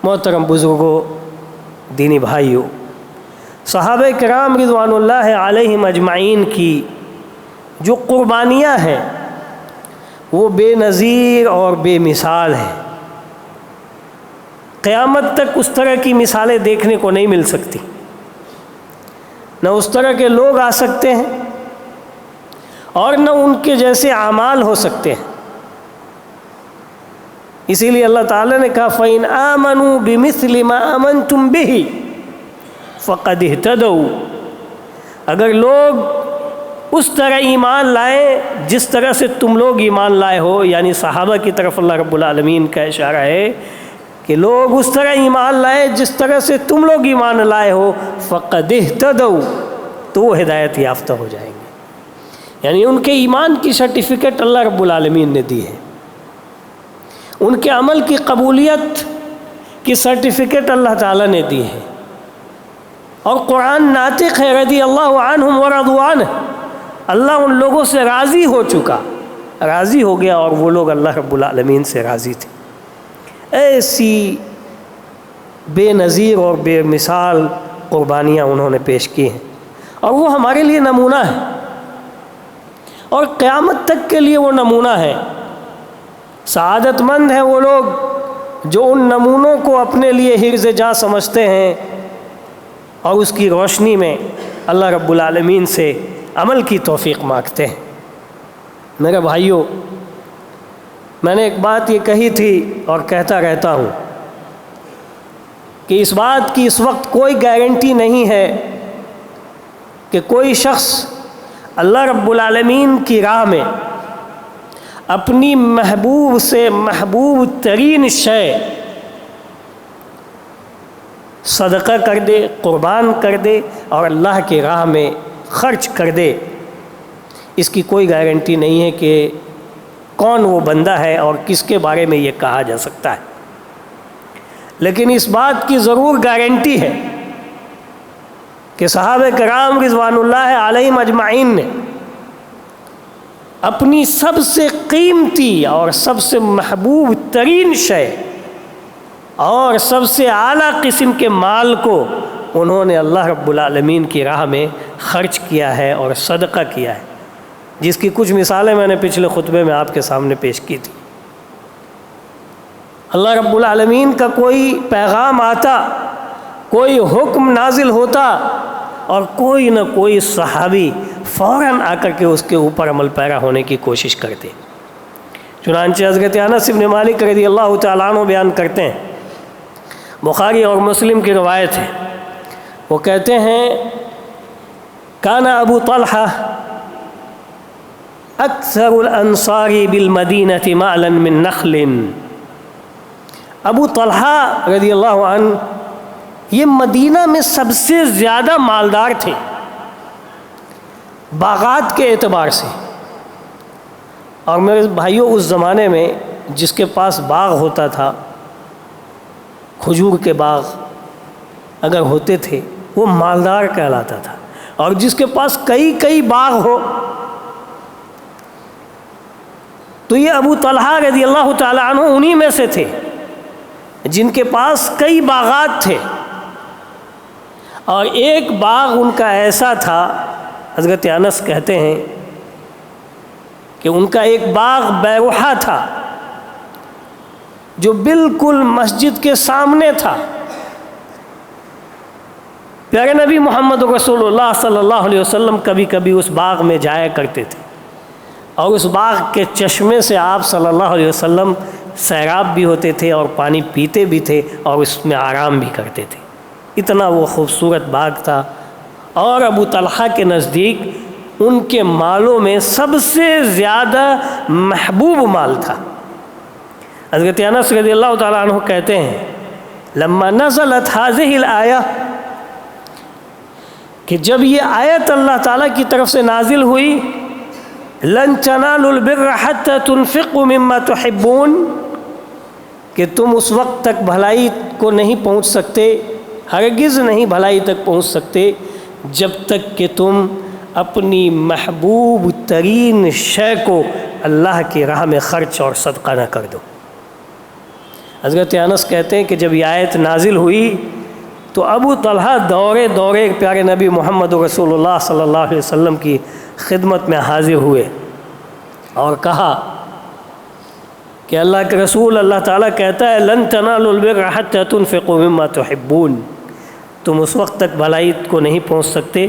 محترم بزرگوں، دینی بھائیوں، صحابہ کرام رضوانُاللہ علیہم اجمعین کی جو قربانیاں ہیں وہ بے نظیر اور بے مثال ہیں۔ قیامت تک اس طرح کی مثالیں دیکھنے کو نہیں مل سکتی، نہ اس طرح کے لوگ آ سکتے ہیں اور نہ ان کے جیسے اعمال ہو سکتے ہیں۔ اسی لیے اللہ تعالیٰ نے کہا فَإِنْ آمَنُوا بِمِثْلِ مَا آمَنْتُمْ بِهِ فَقَدِ اهْتَدَوْا، اگر لوگ اس طرح ایمان لائیں جس طرح سے تم لوگ ایمان لائے ہو، یعنی صحابہ کی طرف اللہ رب العالمین کا اشارہ ہے کہ لوگ اس طرح ایمان لائیں جس طرح سے تم لوگ ایمان لائے ہو، فَقَدِ اهْتَدَوْا، تو وہ ہدایت یافتہ ہو جائیں گے۔ یعنی ان کے ایمان کی سرٹیفکیٹ اللہ رب العالمین نے دی ہے، ان کے عمل کی قبولیت کی سرٹیفکیٹ اللہ تعالیٰ نے دی ہے، اور قرآن ناطق ہے رضی اللہ عنہم ورضوا عنہ، اللہ ان لوگوں سے راضی ہو چکا، راضی ہو گیا اور وہ لوگ اللہ رب العالمین سے راضی تھے۔ ایسی بے نظیر اور بے مثال قربانیاں انہوں نے پیش کی ہیں، اور وہ ہمارے لیے نمونہ ہے، اور قیامت تک کے لیے وہ نمونہ ہے۔ سعادت مند ہیں وہ لوگ جو ان نمونوں کو اپنے لیے حرز جاں سمجھتے ہیں اور اس کی روشنی میں اللہ رب العالمین سے عمل کی توفیق مانگتے ہیں۔ میرے بھائیوں، میں نے ایک بات یہ کہی تھی اور کہتا رہتا ہوں کہ اس بات کی اس وقت کوئی گارنٹی نہیں ہے کہ کوئی شخص اللہ رب العالمین کی راہ میں اپنی محبوب سے محبوب ترین شے صدقہ کر دے، قربان کر دے اور اللہ کی راہ میں خرچ کر دے۔ اس کی کوئی گارنٹی نہیں ہے کہ کون وہ بندہ ہے اور کس کے بارے میں یہ کہا جا سکتا ہے، لیکن اس بات کی ضرور گارنٹی ہے کہ صحابہ کرام رضوان اللہ علیہم اجمعین نے اپنی سب سے قیمتی اور سب سے محبوب ترین شے اور سب سے اعلیٰ قسم کے مال کو انہوں نے اللہ رب العالمین کی راہ میں خرچ کیا ہے اور صدقہ کیا ہے، جس کی کچھ مثالیں میں نے پچھلے خطبے میں آپ کے سامنے پیش کی تھی۔ اللہ رب العالمین کا کوئی پیغام آتا، کوئی حکم نازل ہوتا اور کوئی نہ کوئی صحابی فوراً آ کر کے اس کے اوپر عمل پیرا ہونے کی کوشش کرتے۔ چنانچہ حضرت انس بن مالک رضی اللہ تعالیٰ عنہ بیان کرتے ہیں، بخاری اور مسلم کی روایت ہے، وہ کہتے ہیں کان ابو طلحہ اکثر الانصار بالمدینہ معلا من نخل، ابو طلحہ رضی اللہ عنہ یہ مدینہ میں سب سے زیادہ مالدار تھے باغات کے اعتبار سے۔ اور میرے بھائیوں، اس زمانے میں جس کے پاس باغ ہوتا تھا، کھجور کے باغ اگر ہوتے تھے، وہ مالدار کہلاتا تھا، اور جس کے پاس کئی باغ ہو تو یہ ابو طلحہ رضی اللہ تعالی عنہ انہی میں سے تھے جن کے پاس کئی باغات تھے۔ اور ایک باغ ان کا ایسا تھا، حضرت انس کہتے ہیں کہ ان کا ایک باغ بیروحہ تھا جو بالکل مسجد کے سامنے تھا۔ پیارے نبی محمد رسول اللہ صلی اللہ علیہ وسلم کبھی کبھی اس باغ میں جایا کرتے تھے، اور اس باغ کے چشمے سے آپ صلی اللہ علیہ وسلم سیراب بھی ہوتے تھے اور پانی پیتے بھی تھے اور اس میں آرام بھی کرتے تھے۔ اتنا وہ خوبصورت باغ تھا، اور ابو طلحہ کے نزدیک ان کے مالوں میں سب سے زیادہ محبوب مال تھا۔ حضرت انس رضی اللہ تعالیٰ عنہ کہتے ہیں لما نزلت هذه الآیہ، کہ جب یہ آیت اللہ تعالیٰ کی طرف سے نازل ہوئی، لن تنالوا البر حتى تنفقوا مما تحبون، کہ تم اس وقت تک بھلائی کو نہیں پہنچ سکتے ہرگز نہیں بھلائی تک پہنچ سکتے جب تک کہ تم اپنی محبوب ترین شے کو اللہ کی راہ میں خرچ اور صدقہ نہ کر دو۔ حضرت انس کہتے ہیں کہ جب یہ آیت نازل ہوئی تو ابو طلحہ دورے پیارے نبی محمد رسول اللہ صلی اللہ علیہ وسلم کی خدمت میں حاضر ہوئے اور کہا کہ اللہ کے رسول، اللہ تعالیٰ کہتا ہے لن تنالوا البر حتى تنفقوا مما تحبون، تم اس وقت تک بھلائی کو نہیں پہنچ سکتے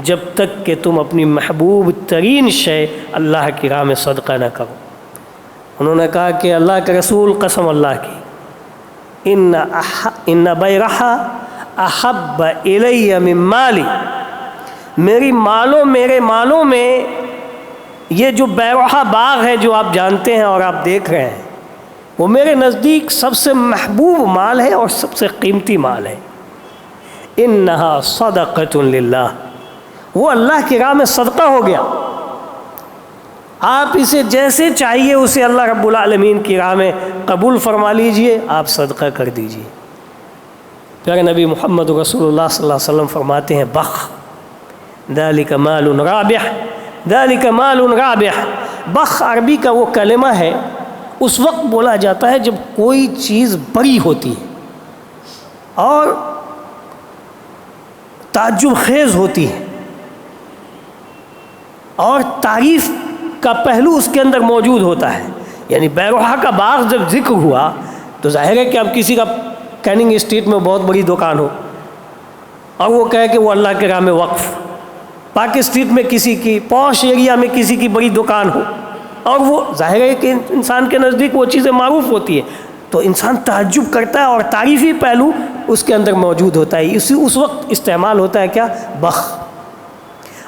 جب تک کہ تم اپنی محبوب ترین شے اللہ کی راہ میں صدقہ نہ کرو۔ انہوں نے کہا کہ اللہ کے رسول قسم اللہ کی ان بیرحا احب الی من مالی، میرے مالوں میں یہ جو بیرحا باغ ہے جو آپ جانتے ہیں اور آپ دیکھ رہے ہیں، وہ میرے نزدیک سب سے محبوب مال ہے اور سب سے قیمتی مال ہے۔ انہا صدقۃ للہ، وہ اللہ کی راہ میں صدقہ ہو گیا، آپ اسے جیسے چاہیے اسے اللہ رب العالمین کی راہ میں قبول فرما لیجئے، آپ صدقہ کر دیجئے۔ پیارے نبی محمد رسول اللہ صلی اللہ علیہ وسلم فرماتے ہیں بخ ذالک مال رابح، ذالک مال رابح۔ بخ عربی کا وہ کلمہ ہے، اس وقت بولا جاتا ہے جب کوئی چیز بڑی ہوتی ہے اور تعجب خیز ہوتی ہے اور تعریف کا پہلو اس کے اندر موجود ہوتا ہے۔ یعنی بیرحا کا باغ جب ذکر ہوا تو ظاہر ہے کہ اب کسی کا کیننگ اسٹریٹ میں بہت بڑی دکان ہو اور وہ کہے کہ وہ اللہ کے راہ میں وقف، پاک اسٹریٹ میں کسی کی پوش ایریا میں کسی کی بڑی دکان ہو، اور وہ ظاہر ہے کہ انسان کے نزدیک وہ چیزیں معروف ہوتی ہے تو انسان تعجب کرتا ہے اور تعریفی پہلو اس کے اندر موجود ہوتا ہے، اس وقت استعمال ہوتا ہے کیا؟ بخ۔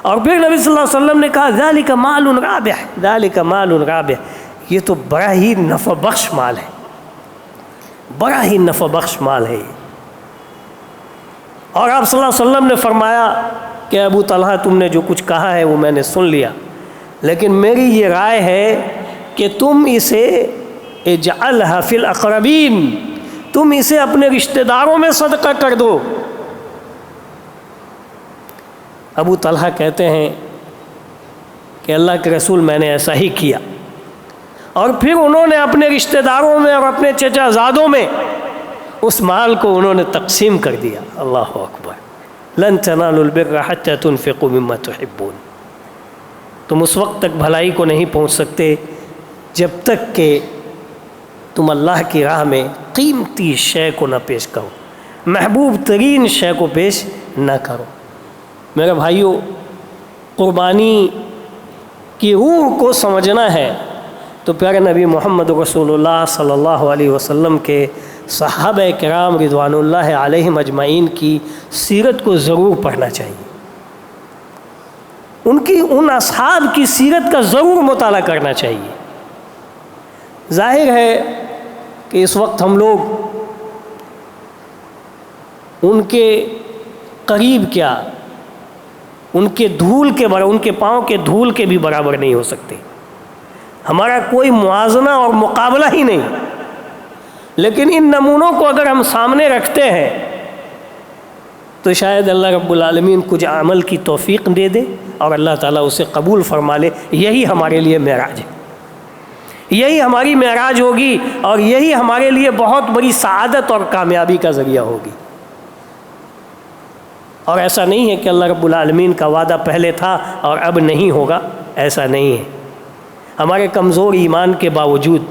اور پھر نبی صلی اللہ علیہ وسلم نے کہا ذالک مال رابح، ذالک مال رابح، یہ تو بڑا ہی نفع بخش مال ہے، بڑا ہی نفع بخش مال ہے۔ اور آپ صلی اللہ علیہ وسلم نے فرمایا کہ ابو طلحہ تم نے جو کچھ کہا ہے وہ میں نے سن لیا، لیکن میری یہ رائے ہے کہ تم اسے اجعلها فی الاقربین، تم اسے اپنے رشتہ داروں میں صدقہ کر دو۔ ابو طلحہ کہتے ہیں کہ اللہ کے رسول میں نے ایسا ہی کیا، اور پھر انہوں نے اپنے رشتہ داروں میں اور اپنے چچا زادوں میں اس مال کو انہوں نے تقسیم کر دیا۔ اللہ اکبر، لن تنالوا البر حتى تنفقوا مما تحبون، تم اس وقت تک بھلائی کو نہیں پہنچ سکتے جب تک کہ تم اللہ کی راہ میں قیمتی شے کو نہ پیش کرو، محبوب ترین شے کو پیش نہ کرو۔ میرے بھائیوں، قربانی کی روح کو سمجھنا ہے تو پیارے نبی محمد رسول اللہ صلی اللہ علیہ وسلم کے صحابہ کرام رضوان اللہ علیہم اجمعین کی سیرت کو ضرور پڑھنا چاہیے، ان اصحاب کی سیرت کا ضرور مطالعہ کرنا چاہیے۔ ظاہر ہے کہ اس وقت ہم لوگ ان کے قریب کیا، ان کے دھول کے ان کے پاؤں کے دھول کے بھی برابر نہیں ہو سکتے، ہمارا کوئی موازنہ اور مقابلہ ہی نہیں، لیکن ان نمونوں کو اگر ہم سامنے رکھتے ہیں تو شاید اللہ رب العالمین کچھ عمل کی توفیق دے دے اور اللہ تعالیٰ اسے قبول فرما لے۔ یہی ہمارے لیے معراج ہے، یہی ہماری معراج ہوگی اور یہی ہمارے لیے بہت بڑی سعادت اور کامیابی کا ذریعہ ہوگی۔ اور ایسا نہیں ہے کہ اللہ رب العالمین کا وعدہ پہلے تھا اور اب نہیں ہوگا، ایسا نہیں ہے۔ ہمارے کمزور ایمان کے باوجود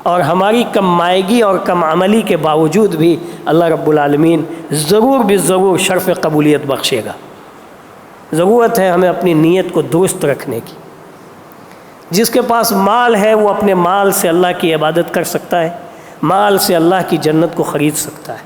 اور ہماری کم مائگی اور کم عملی کے باوجود بھی اللہ رب العالمین ضرور بالضرور شرف قبولیت بخشے گا۔ ضرورت ہے ہمیں اپنی نیت کو درست رکھنے کی۔ جس کے پاس مال ہے وہ اپنے مال سے اللہ کی عبادت کر سکتا ہے، مال سے اللہ کی جنت کو خرید سکتا ہے۔